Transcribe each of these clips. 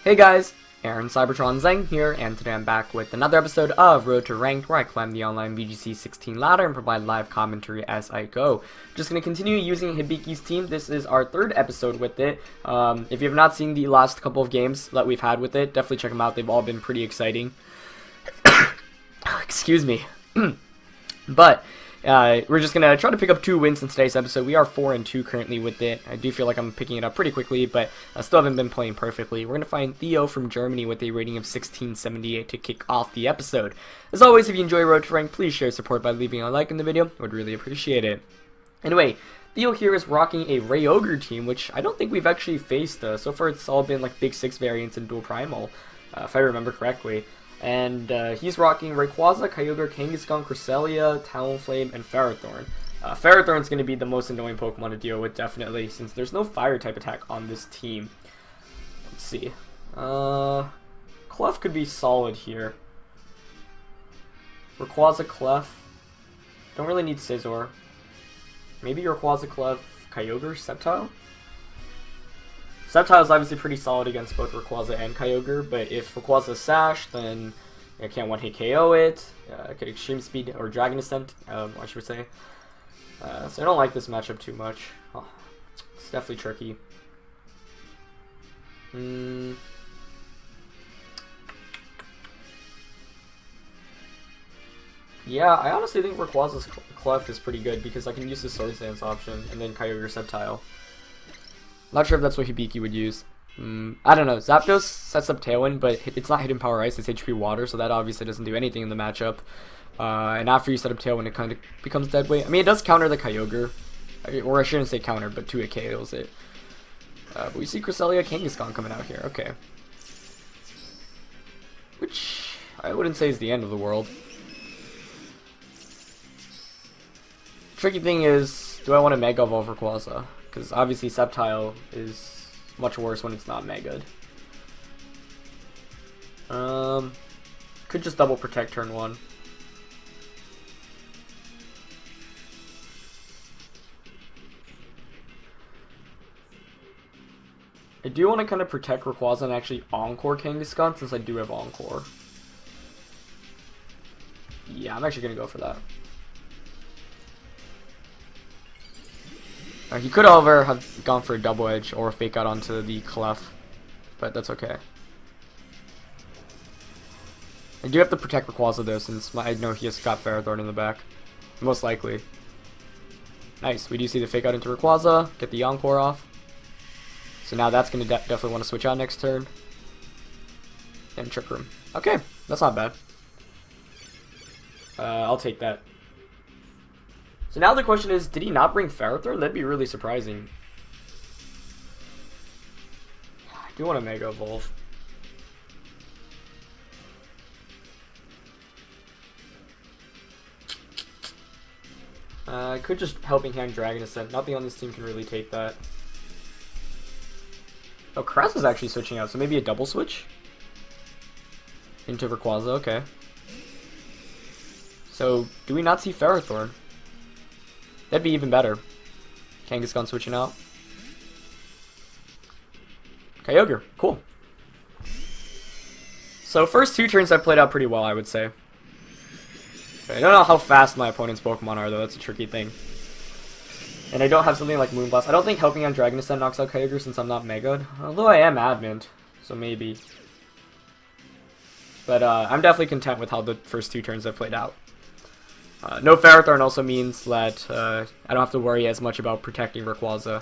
Hey guys, Aaron Cybertron Zeng here, and today I'm back with another episode of Road to Ranked, where I climb the online VGC 16 ladder and provide live commentary as I go. Just going to continue using Hibiki's team. This is our third episode with it. If you have not seen the last couple of games that we've had with it, definitely check them out. They've all been pretty exciting. Excuse me. But we're just going to try to pick up 2 wins in today's episode. We are 4-2 currently with it. I do feel like I'm picking it up pretty quickly, but I still haven't been playing perfectly. We're going to find Theo from Germany with a rating of 1678 to kick off the episode. As always, if you enjoy Road to Rank, please share support by leaving a like in the video. I would really appreciate it. Anyway, Theo here is rocking a Rayogre team, which I don't think we've actually faced. So far it's all been like Big 6 variants and Dual Primal, if I remember correctly. And he's rocking Rayquaza, Kyogre, Kangaskhan, Cresselia, Talonflame, and Ferrothorn. Ferrothorn's going to be the most annoying Pokemon to deal with, definitely, since there's no Fire-type attack on this team. Let's see. Clef could be solid here. Rayquaza, Clef. Don't really need Scizor. Maybe Rayquaza, Clef, Kyogre, Sceptile? Sceptile is obviously pretty solid against both Rayquaza and Kyogre, but if Rayquaza Sash, then I can't one-hit KO it. I could Extreme Speed or Dragon Ascent, I should say. So I don't like this matchup too much. Oh, it's definitely tricky. Yeah, I honestly think Rayquaza's Clef is pretty good because I can use the Swords Dance option and then Kyogre Sceptile. Not sure if that's what Hibiki would use. I don't know. Zapdos sets up Tailwind, but it's not Hidden Power Ice, it's HP Water, so that obviously doesn't do anything in the matchup. And after you set up Tailwind, it kind of becomes dead weight. I mean, it does counter the Kyogre. Or I shouldn't say counter, but 2-hit KOs it. But we see Cresselia Kangaskhan coming out here. Okay. Which I wouldn't say is the end of the world. Tricky thing is, do I want to Mega Evolve Rayquaza? Because obviously Sceptile is much worse when it's not Mega'd. Could just double protect turn 1. I do want to kind of protect Rayquaza and actually Encore Kangaskhan since I do have Encore. Yeah, I'm actually going to go for that. He could, however, have gone for a double edge or fake out onto the Clef, but that's okay. I do have to protect Rayquaza though, since I know he has got Ferrothorn in the back, most likely. Nice, we do see the fake out into Rayquaza, get the Encore off. So now that's going to definitely want to switch out next turn. And Trick Room. Okay, that's not bad. I'll take that. So now the question is, did he not bring Ferrothorn? That'd be really surprising. I do want to Mega Evolve. I could just Helping Hand Dragon Ascent. Nothing on this team can really take that. Oh, Kras is actually switching out, so maybe a double switch? Into Rayquaza, okay. So, do we not see Ferrothorn? That'd be even better. Kangaskhan switching out. Kyogre, cool. So first 2 turns I played out pretty well, I would say. I don't know how fast my opponent's Pokemon are though, that's a tricky thing. And I don't have something like Moonblast. I don't think Helping on Dragon Ascent knocks out Kyogre since I'm not Mega'd. Although I am Adamant, so maybe. But I'm definitely content with how the first 2 turns I've played out. No Ferrothorn also means that I don't have to worry as much about protecting Rayquaza. So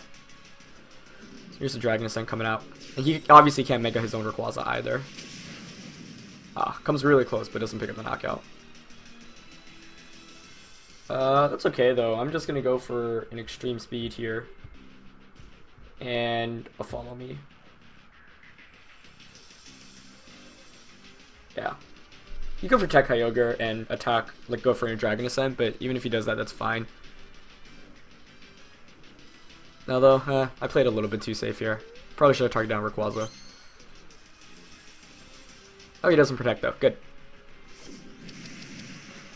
here's the Dragon Ascent coming out. And he obviously can't Mega his own Rayquaza either. Comes really close, but doesn't pick up the knockout. That's okay though. I'm just gonna go for an Extreme Speed here. And a Follow Me. Yeah. You can protect Kyogre and attack, like go for a Dragon Ascent, but even if he does that, that's fine. Now though, I played a little bit too safe here. Probably should have targeted down Rayquaza. Oh, he doesn't protect though. Good.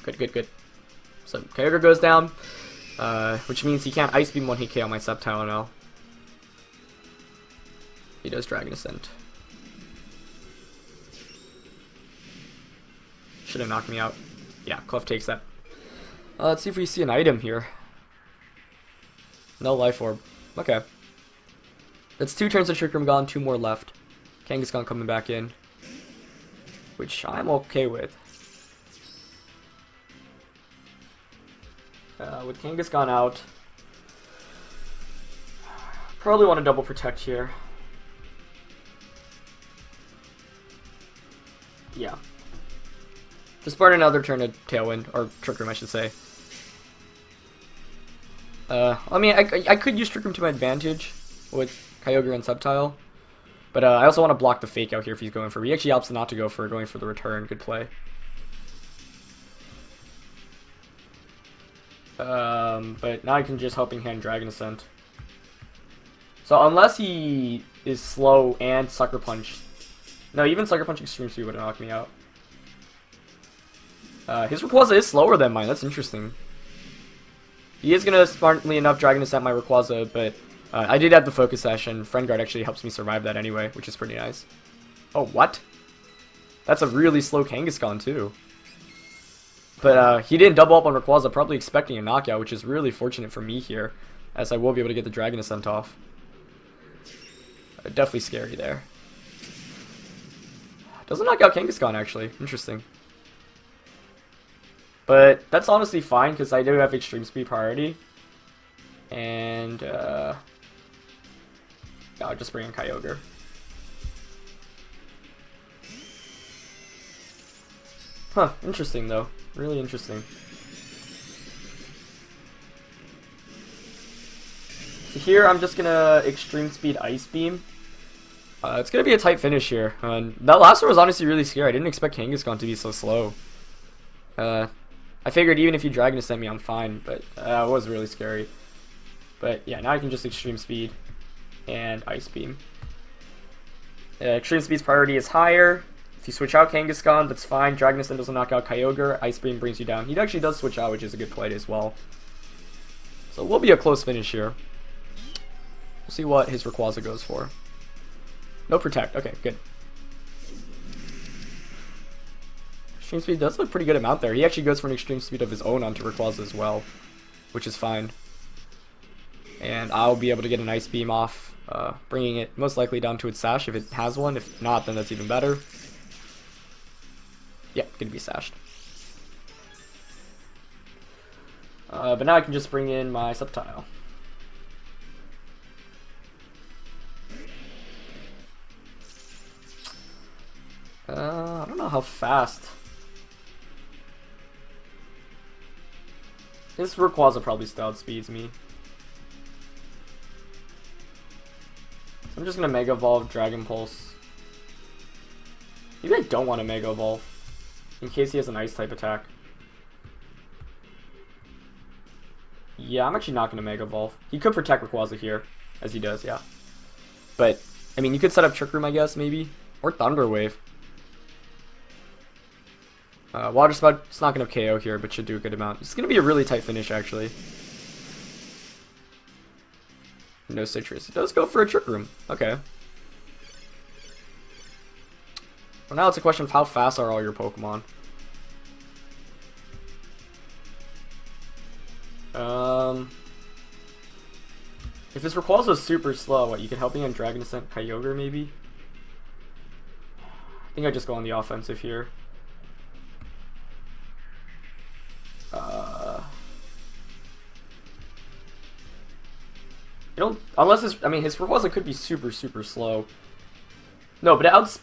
Good. So Kyogre goes down, which means he can't Ice Beam 1-hit KO my Sceptile now. He does Dragon Ascent. should have knocked me out. Yeah, Clef takes that. Let's see if we see an item here. No life orb. Okay. That's 2 turns of Trick Room gone, 2 more left. Kangaskhan coming back in, which I'm okay with. With Kangaskhan out, probably want to double protect here. Yeah. Just burn another turn of Tailwind, or Trick Room, I should say. I mean, I could use Trick Room to my advantage with Kyogre and Sceptile, but I also want to block the Fake Out here if he's going for it. He actually opts not to go for it, going for the return. Good play. But now I can just Helping Hand Dragon Ascent. So unless he is slow and Sucker Punch. No, even Sucker Punch Extreme Speed would have knocked me out. His Rayquaza is slower than mine. That's interesting. He is going to smartly enough Dragon Ascent my Rayquaza, but I did have the Focus Sash, and Friend Guard actually helps me survive that anyway, which is pretty nice. Oh, what? That's a really slow Kangaskhan, too. But he didn't double up on Rayquaza, probably expecting a knockout, which is really fortunate for me here, as I will be able to get the Dragon Ascent off. Definitely scary there. Doesn't knock out Kangaskhan, actually. Interesting. But that's honestly fine, because I do have Extreme Speed priority. And, I'll just bring in Kyogre. Huh, interesting though. Really interesting. So here I'm just gonna Extreme Speed Ice Beam. It's gonna be a tight finish here. That last one was honestly really scary. I didn't expect Kangaskhan to be so slow. I figured even if you Dragon Ascent me, I'm fine, but it was really scary. But yeah, now I can just Extreme Speed and Ice Beam. Extreme Speed's priority is higher. If you switch out Kangaskhan, that's fine. Dragon Ascent doesn't knock out Kyogre. Ice Beam brings you down. He actually does switch out, which is a good play as well. So it will be a close finish here. We'll see what his Rayquaza goes for. No Protect. Okay, good. Extreme Speed does a pretty good amount there. He actually goes for an Extreme Speed of his own onto Rayquaza as well, which is fine. And I'll be able to get an Ice Beam off, bringing it most likely down to its Sash if it has one. If not, then that's even better. Yeah, gonna be sashed. But now I can just bring in my Sceptile. I don't know how fast. This Rayquaza probably still outspeeds me. So I'm just gonna Mega Evolve, Dragon Pulse. Maybe I don't want to Mega Evolve, in case he has an Ice type attack. Yeah, I'm actually not gonna Mega Evolve. He could protect Rayquaza here, as he does, yeah. But, I mean, you could set up Trick Room, I guess, maybe. Or Thunder Wave. Water Spout's not going to KO here, but should do a good amount. It's going to be a really tight finish, actually. No Citrus. It does go for a Trick Room. Okay. Well, now it's a question of how fast are all your Pokemon. If this Rayquaza is super slow, what, you could help me on Dragon Ascent Kyogre, maybe? I think I just go on the offensive here. You don't, unless his, I mean, his Rayquaza could be super slow. No, but it's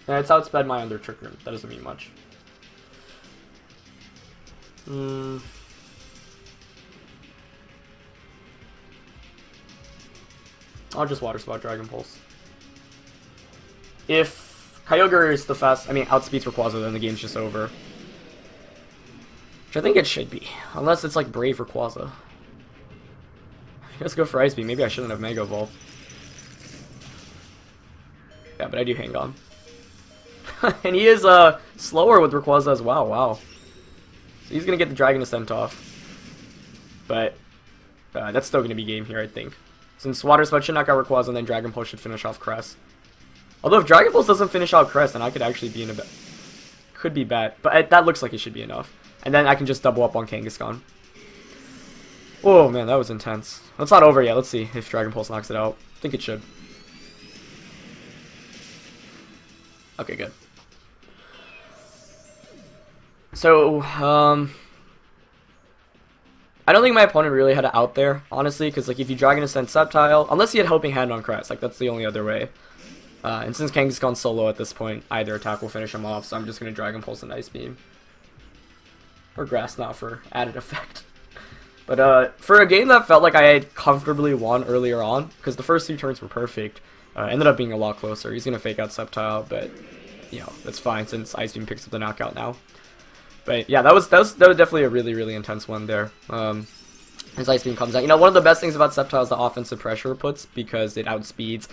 outsped my under Trick Room. That doesn't mean much. I'll just Water Spout Dragon Pulse. If Kyogre is the fast, I mean, outspeeds Rayquaza, then the game's just over. Which I think it should be, unless it's like Brave Rayquaza. Let's go for Ice Beam. Maybe I shouldn't have Mega Evolved. Yeah, but I do hang on. And he is slower with Rayquaza as well. Wow. So he's going to get the Dragon Ascent off. But that's still going to be game here, I think. Since Water Spout should knock out Rayquaza, and then Dragon Pulse should finish off Crest. Although if Dragon Pulse doesn't finish out Crest, then I could actually be in a could be bad, but that looks like it should be enough. And then I can just double up on Kangaskhan. Oh man, that was intense. It's not over yet. Let's see if Dragon Pulse knocks it out. I think it should. Okay, good. So, I don't think my opponent really had it out there, honestly, because like if you Dragon Ascent Sceptile, unless he had Helping Hand on Crest, like that's the only other way. And since Kangaskhan's so low at this point, either attack will finish him off, so I'm just going to Dragon Pulse and Ice Beam. Or Grass Knot for added effect. But for a game that felt like I had comfortably won earlier on, because the first 2 turns were perfect, ended up being a lot closer. He's going to fake out Sceptile, but, you know, that's fine since Ice Beam picks up the knockout now. But yeah, that was definitely a really, really intense one there. As Ice Beam comes out. You know, one of the best things about Sceptile is the offensive pressure it puts, because it outspeeds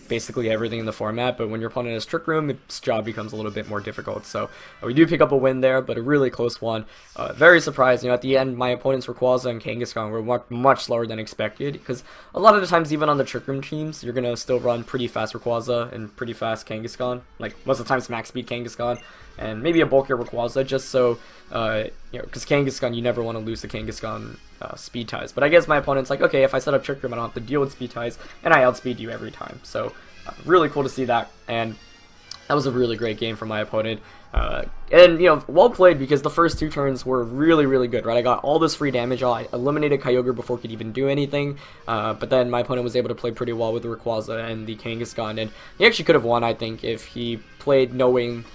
basically everything in the format, but when your opponent has Trick Room, its job becomes a little bit more difficult. So we do pick up a win there, but a really close one. Very surprised. You know, at the end, my opponent's Rayquaza and Kangaskhan were much slower than expected, because a lot of the times, even on the Trick Room teams, you're going to still run pretty fast Rayquaza and pretty fast Kangaskhan. Like, most of the times, max speed Kangaskhan, and maybe a bulkier Rayquaza, just so, you know, because Kangaskhan, you never want to lose the Kangaskhan speed ties. But I guess my opponent's like, okay, if I set up Trick Room, I don't have to deal with speed ties, and I outspeed you every time. So, really cool to see that, and that was a really great game from my opponent. And, you know, well played, because the first 2 turns were really, really good, right? I got all this free damage, I eliminated Kyogre before it could even do anything, but then my opponent was able to play pretty well with the Rayquaza and the Kangaskhan, and he actually could have won, I think, if he played knowing,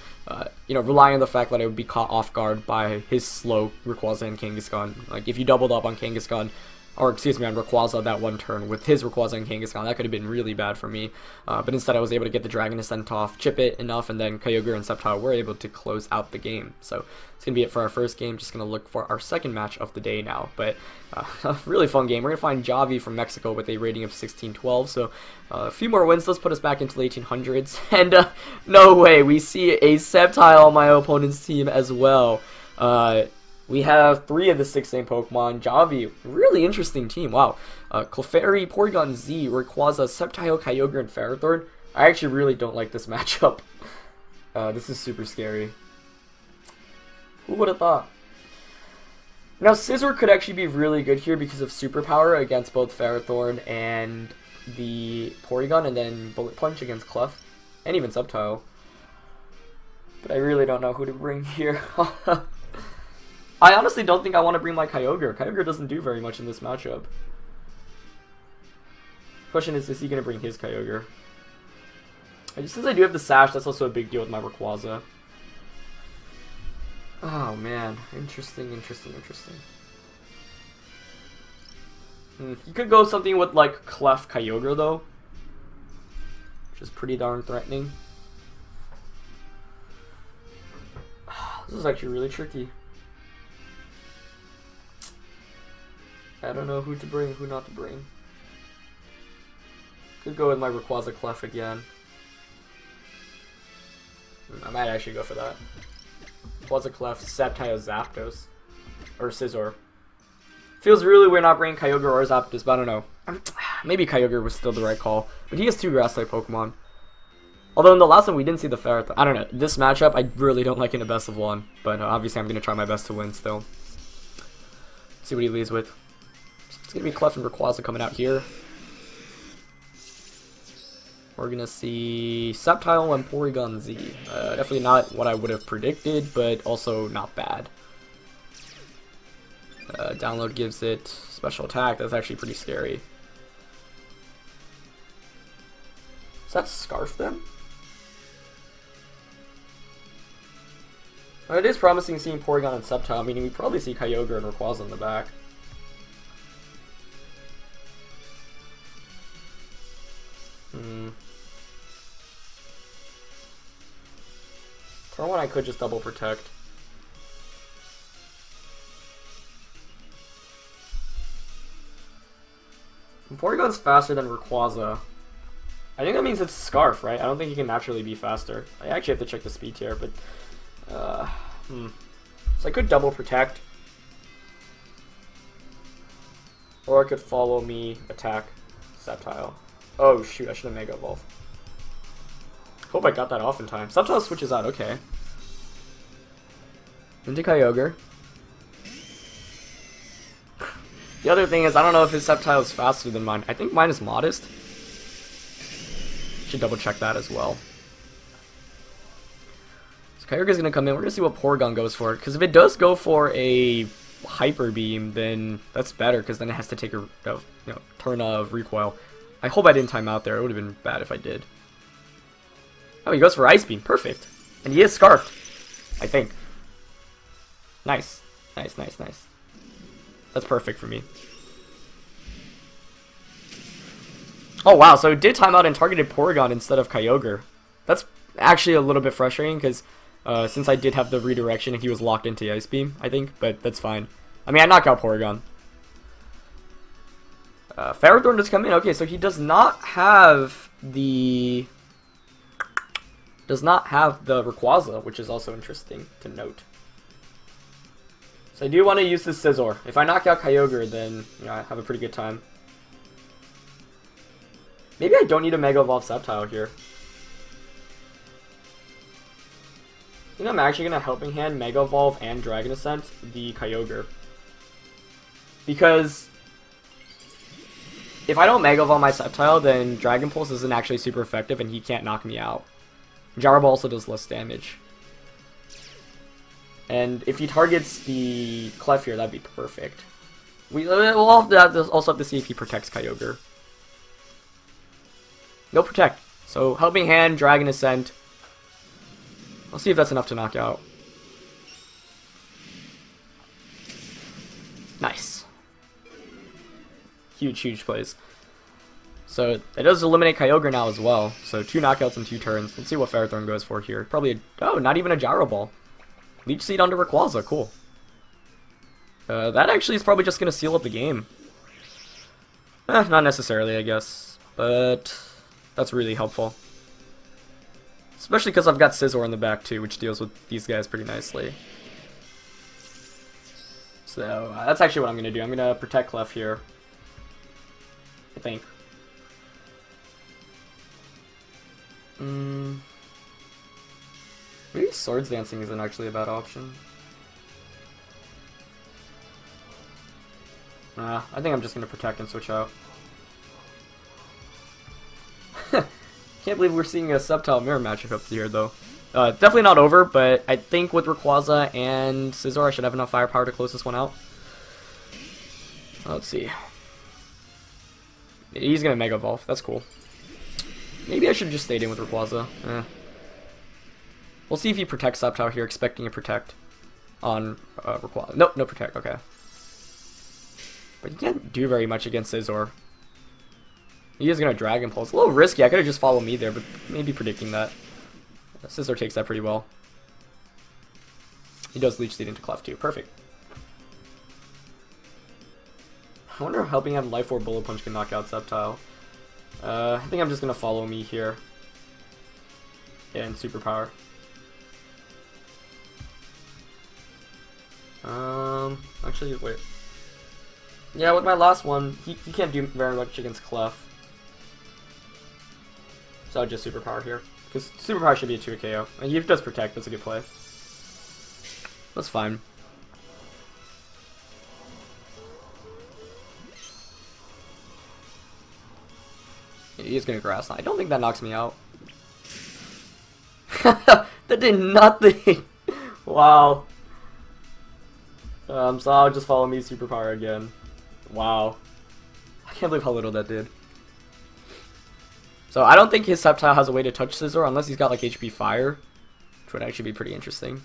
you know, relying on the fact that I would be caught off guard by his slow Rayquaza and Kangaskhan. Like, if you doubled up on Kangaskhan, or excuse me, on Rayquaza that one turn with his Rayquaza and Kangaskhan, that could have been really bad for me. But instead I was able to get the Dragon Ascent off, chip it enough, and then Kyogre and Sceptile were able to close out the game. So it's going to be it for our first game. Just going to look for our second match of the day now. But a really fun game. We're going to find Javi from Mexico with a rating of 1612. So a few more wins. Let's put us back into the 1800s. And no way, we see a Sceptile on my opponent's team as well. We have 3 of the 6 same Pokemon. Javi, really interesting team. Wow. Clefairy, Porygon Z, Rayquaza, Sceptile, Kyogre, and Ferrothorn. I actually really don't like this matchup. This is super scary. Who would have thought? Now, Scizor could actually be really good here because of Superpower against both Ferrothorn and the Porygon, and then Bullet Punch against Clef, and even Sceptile. But I really don't know who to bring here. I honestly don't think I want to bring my Kyogre. Kyogre doesn't do very much in this matchup. Question is he going to bring his Kyogre? And since I do have the Sash, that's also a big deal with my Rayquaza. Oh man, interesting. You could go something with like Clef Kyogre though, which is pretty darn threatening. This is actually really tricky. I don't know who to bring, who not to bring. Could go with my Rayquaza Clef again. I might actually go for that. Rayquaza Clef, Sceptile, Zapdos. Or Scizor. Feels really weird not bringing Kyogre or Zapdos, but I don't know. Maybe Kyogre was still the right call. But he has 2 Grass-type Pokemon. Although in the last one we didn't see the Ferret. I don't know. This matchup I really don't like in a best of 1. But obviously I'm going to try my best to win still. See what he leads with. It's going to be Clef and Rayquaza coming out here. We're going to see Sceptile and Porygon Z. Definitely not what I would have predicted, but also not bad. Download gives it special attack. That's actually pretty scary. Does that Scarf them? It is promising seeing Porygon and Sceptile, meaning we probably see Kyogre and Rayquaza in the back. Turn 1 I could just double protect. And Porygon's faster than Rayquaza. I think that means it's Scarf, right? I don't think he can naturally be faster. I actually have to check the speed tier, but so I could double protect. Or I could follow me attack Sceptile. Oh shoot, I should have Mega Evolved. Hope I got that off in time. Sceptile switches out, okay. Into Kyogre. The other thing is, I don't know if his Sceptile is faster than mine. I think mine is modest. Should double check that as well. So Kyogre's gonna come in. We're gonna see what Porygon goes for. Because if it does go for a Hyper Beam, then that's better. Because then it has to take a turn of recoil. I hope I didn't time out there. It would have been bad if I did. Oh, he goes for Ice Beam. Perfect. And he is Scarfed, I think. Nice. Nice, nice, nice. That's perfect for me. Oh, wow. So it did time out and targeted Porygon instead of Kyogre. That's actually a little bit frustrating because since I did have the redirection and he was locked into Ice Beam, I think. But that's fine. I mean, I knock out Porygon. Ferrothorn does come in. Okay, so he does not have the... Rayquaza, which is also interesting to note. So I do want to use the Scizor. If I knock out Kyogre, then I have a pretty good time. Maybe I don't need a Mega Evolve Sceptile here. I think I'm actually going to Helping Hand, Mega Evolve, and Dragon Ascent the Kyogre. Because if I don't Mega Evolve my Sceptile, then Dragon Pulse isn't actually super effective and he can't knock me out. Gyro Ball also does less damage. And if he targets the Clef here, that'd be perfect. We'll also have to see if he protects Kyogre. No protect. So Helping Hand, Dragon Ascent. I'll see if that's enough to knock out. Nice. Huge, huge plays. So it does eliminate Kyogre now as well. So 2 knockouts in 2 turns. Let's see what Ferrothorn goes for here. Probably not even a Gyro Ball. Leech Seed onto Rayquaza, cool. That actually is probably just going to seal up the game. Not necessarily, I guess. But that's really helpful. Especially because I've got Scizor in the back too, which deals with these guys pretty nicely. So that's actually what I'm going to do. I'm going to protect Clef here. I think. Maybe Swords Dancing isn't actually a bad option. I think I'm just going to protect and switch out. Can't believe we're seeing a Sceptile mirror matchup up here, though. Definitely not over, but I think with Rayquaza and Scizor, I should have enough firepower to close this one out. Let's see. He's going to Mega Evolve. That's cool. Maybe I should have just stayed in with Rayquaza. We'll see if he protects Sceptile here, expecting a protect on Rayquaza. Nope, no protect. Okay. But he can't do very much against Scizor. He is going to Dragon Pulse. A little risky. I could have just followed me there, but maybe predicting that. Scizor takes that pretty well. He does Leech Seed into Clef too. Perfect. I wonder if Helping Hand Life Orb Bullet Punch can knock out Sceptile. I think I'm just going to follow me here. Yeah, and Superpower. Actually, wait. Yeah, with my last one, he can't do very much against Clef. So I'll just Superpower here. Because Superpower should be a 2 KO. And he does protect, that's a good play. That's fine. He is going to Grass Knot. I don't think that knocks me out. That did nothing! Wow. So I'll just follow me Superpower again. Wow. I can't believe how little that did. So I don't think his Sceptile has a way to touch Scizor unless he's got like HP Fire, which would actually be pretty interesting.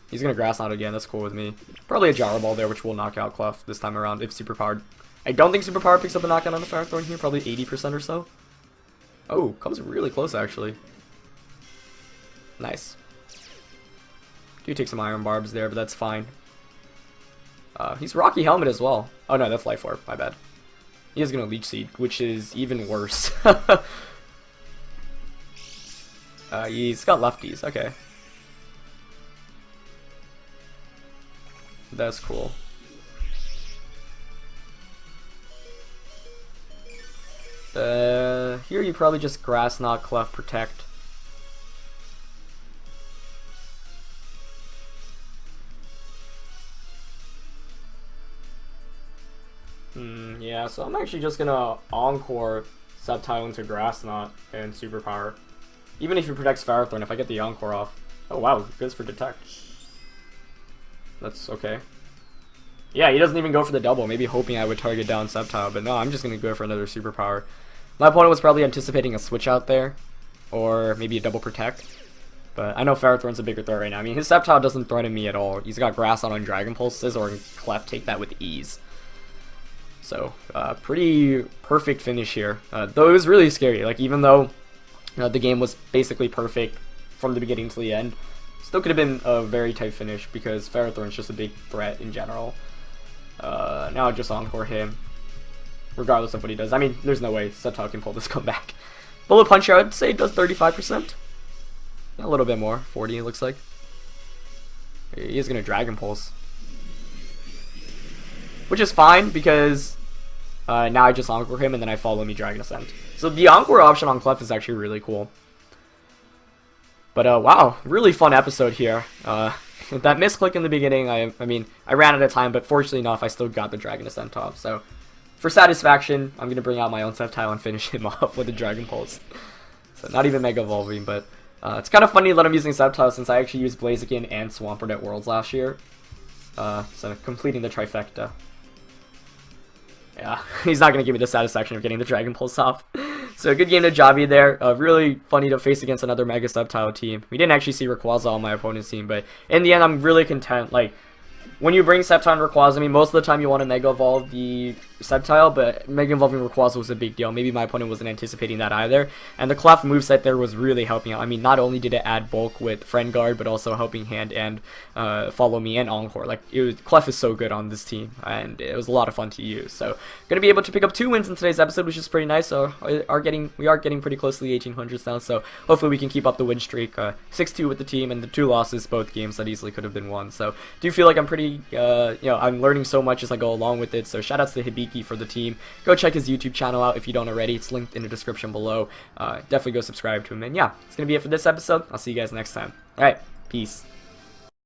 He's going to Grass Knot again, that's cool with me. Probably a Gyro Ball there, which will knock out Clef this time around if Superpowered. I don't think Superpower picks up a knockout on the Ferrothorn here, probably 80% or so. Oh, comes really close actually. Nice. Do take some Iron Barbs there, but that's fine. He's Rocky Helmet as well. Oh no, that's Life Orb, my bad. He is going to Leech Seed, which is even worse. He's got lefties, okay. That's cool. Here you probably just Grass Knot, Clef, Protect. Yeah, so I'm actually just gonna Encore Sceptile into Grass Knot and Superpower. Even if he protects Ferrothorn, if I get the Encore off. Oh wow, goes for Detect. That's okay. Yeah, he doesn't even go for the double, maybe hoping I would target down Sceptile, but no, I'm just gonna go for another Superpower. My opponent was probably anticipating a switch out there, or maybe a double Protect. But I know Ferrothorn's a bigger threat right now. I mean, his Sceptile doesn't threaten me at all. He's got Grass on Dragon Pulses, or Clef take that with ease. So, pretty perfect finish here. Though it was really scary. Like, even though the game was basically perfect from the beginning to the end, still could have been a very tight finish because Ferrothorn's just a big threat in general. Now I just Encore him, regardless of what he does. I mean, there's no way Sceptile can pull this comeback. Bullet Punch, I would say, does 35%. A little bit more, 40 it looks like. He is going to Dragon Pulse. Which is fine because now I just Encore him and then I follow me Dragon Ascent. So the Encore option on Clef is actually really cool. But wow, really fun episode here. That misclick in the beginning, I mean, I ran out of time, but fortunately enough, I still got the Dragon Ascent off. So for satisfaction, I'm going to bring out my own Sceptile and finish him off with the Dragon Pulse. So not even Mega Evolving, but it's kind of funny that I'm using Sceptile since I actually used Blaziken and Swampert at Worlds last year. So completing the trifecta. Yeah, he's not going to give me the satisfaction of getting the Dragon Pulse off. So good game to Javi there. Really funny to face against another Mega Sceptile team. We didn't actually see Rayquaza on my opponent's team, but in the end, I'm really content. Like, when you bring Sceptile and Rayquaza, I mean, most of the time you want to Mega Evolve the Sceptile, but Mega Evolving Rayquaza was a big deal. Maybe my opponent wasn't anticipating that either. And the Clef moveset there was really helping out. I mean, not only did it add bulk with Friend Guard, but also helping Hand and Follow Me and Encore. Like, Clef is so good on this team, and it was a lot of fun to use. So, going to be able to pick up 2 wins in today's episode, which is pretty nice. So, we are getting pretty close to the 1800s now, so hopefully we can keep up the win streak. 6-2 with the team, and the 2 losses, both games that easily could have been won. So, do you feel like I'm pretty, I'm learning so much as I go along with it. So, shout outs to Hibiki for the team. Go check his YouTube channel out if you don't already. It's linked in the description below. Definitely go subscribe to him. And yeah, it's going to be it for this episode. I'll see you guys next time. Alright, peace.